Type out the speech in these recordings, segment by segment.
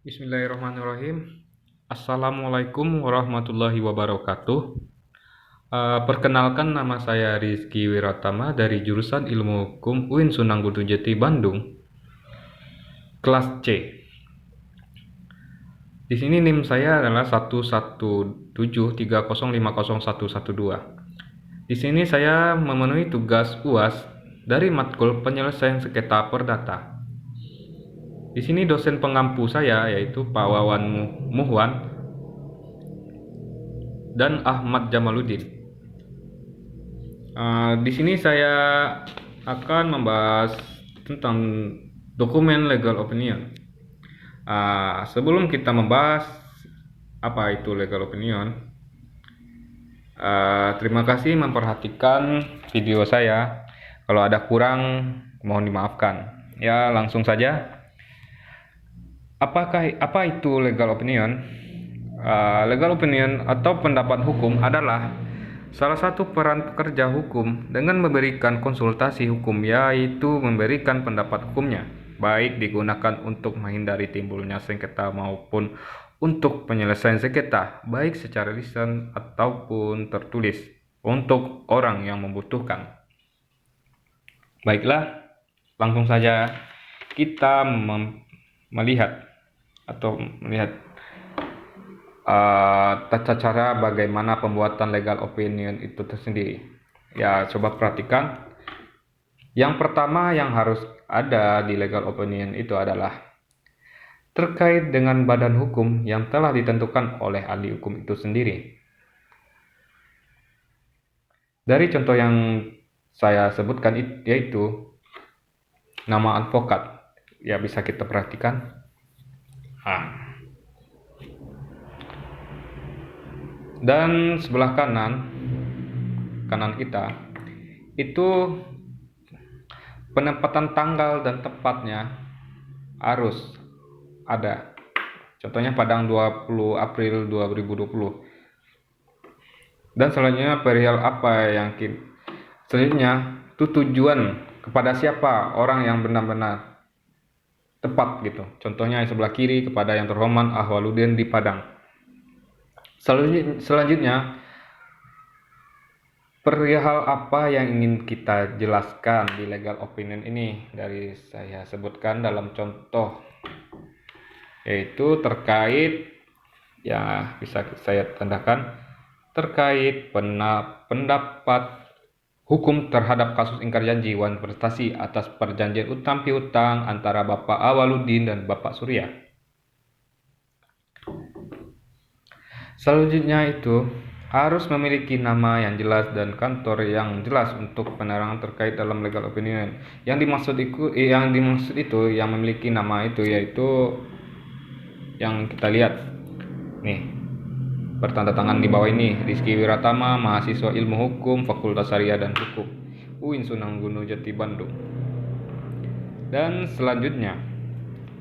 Bismillahirrahmanirrahim. Assalamualaikum warahmatullahi wabarakatuh. Perkenalkan, nama saya Rizky Wiratama dari jurusan Ilmu Hukum UIN Sunan Gunung Jati Bandung, kelas C. Di sini NIM saya adalah 11730500112. Di sini saya memenuhi tugas UAS dari matkul penyelesaian sengketa perdata. Di sini dosen pengampu saya yaitu Pak Wawan Muhwan dan Ahmad Jamaluddin. Di sini saya akan membahas tentang dokumen legal opinion. Sebelum kita membahas apa itu legal opinion, terima kasih memperhatikan video saya. Kalau ada kurang, mohon dimaafkan. Ya, langsung saja. Apa itu legal opinion? Legal opinion atau pendapat hukum adalah salah satu peran pekerja hukum dengan memberikan konsultasi hukum, yaitu memberikan pendapat hukumnya, baik digunakan untuk menghindari timbulnya sengketa maupun untuk penyelesaian sengketa, baik secara lisan ataupun tertulis, untuk orang yang membutuhkan. Baiklah, langsung saja kita melihat tata cara bagaimana pembuatan legal opinion itu tersendiri. Ya, coba perhatikan. Yang pertama yang harus ada di legal opinion itu adalah terkait dengan badan hukum yang telah ditentukan oleh ahli hukum itu sendiri. Dari contoh yang saya sebutkan yaitu nama advokat. Ya, bisa kita perhatikan. Dan sebelah kanan kita itu penempatan tanggal dan tepatnya harus ada. Contohnya Padang 20 April 2020. Dan selanjutnya perihal apa yang selanjutnya itu tujuan kepada siapa orang yang benar-benar tepat gitu. Contohnya yang sebelah kiri kepada yang terhormat Ahwaluddin di Padang. Selanjutnya, perihal apa yang ingin kita jelaskan di legal opinion ini dari saya sebutkan dalam contoh, yaitu terkait, ya bisa saya tandakan, terkait pendapat hukum terhadap kasus ingkar janji wan prestasi atas perjanjian utang piutang antara Bapak Awaludin dan Bapak Surya. Selanjutnya itu harus memiliki nama yang jelas dan kantor yang jelas untuk penerangan terkait dalam legal opinion. Yang dimaksud itu yang memiliki nama itu yaitu yang kita lihat nih, bertanda tangan di bawah ini, Rizky Wiratama, mahasiswa Ilmu Hukum, Fakultas Syariah dan Hukum, UIN Sunan Gunung Jati Bandung. Dan selanjutnya,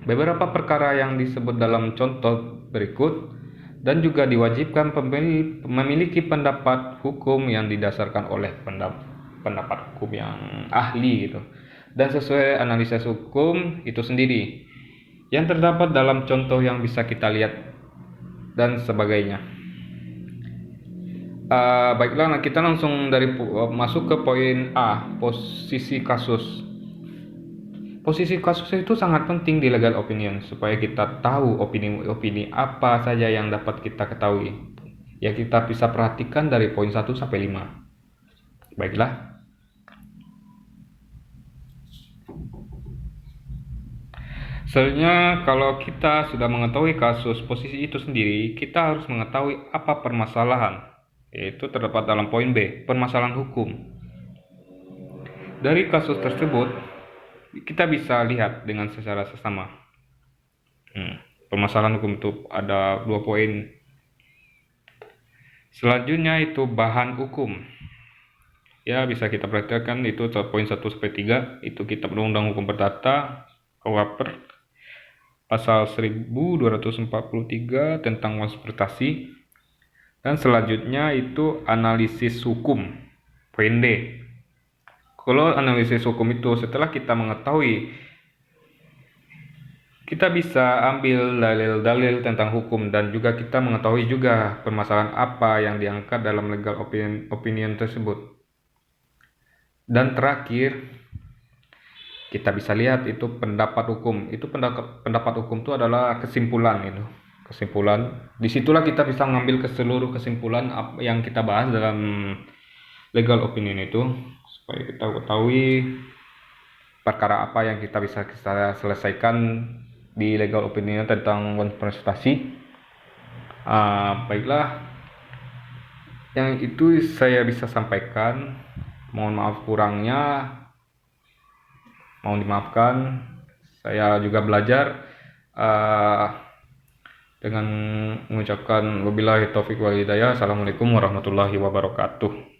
beberapa perkara yang disebut dalam contoh berikut dan juga diwajibkan memiliki pendapat hukum yang didasarkan oleh pendapat hukum yang ahli gitu, dan sesuai analisis hukum itu sendiri yang terdapat dalam contoh yang bisa kita lihat dan sebagainya. Baiklah, kita langsung masuk ke poin A, posisi kasus. Posisi kasus itu sangat penting di legal opinion supaya kita tahu opini apa saja yang dapat kita ketahui. Ya, kita bisa perhatikan dari poin 1 sampai 5. Baiklah. Selanjutnya, kalau kita sudah mengetahui kasus posisi itu sendiri, kita harus mengetahui apa permasalahan, yaitu terdapat dalam poin B, permasalahan hukum. Dari kasus tersebut kita bisa lihat dengan secara sesama. Permasalahan hukum itu ada 2 poin. Selanjutnya itu bahan hukum. Ya, bisa kita perhatikan itu poin 1 sampai 3 itu Kitab Undang-Undang Hukum Perdata KUHP pasal 1243 tentang transportasi. Dan selanjutnya itu analisis hukum, poin D. Kalau analisis hukum itu setelah kita mengetahui kita bisa ambil dalil-dalil tentang hukum dan juga kita mengetahui juga permasalahan apa yang diangkat dalam legal opinion tersebut. Dan terakhir, kita bisa lihat itu pendapat hukum. Itu pendapat hukum itu adalah kesimpulan itu. Kesimpulan. Disitulah kita bisa mengambil seluruh kesimpulan apa yang kita bahas dalam legal opinion itu supaya kita ketahui perkara apa yang kita bisa selesaikan di legal opinion tentang konspirasi. Baiklah, yang itu saya bisa sampaikan. Mohon maaf kurangnya, mohon dimaafkan. Saya juga belajar dengan mengucapkan wabillahi taufiq wal hidayah. Assalamualaikum warahmatullahi wabarakatuh.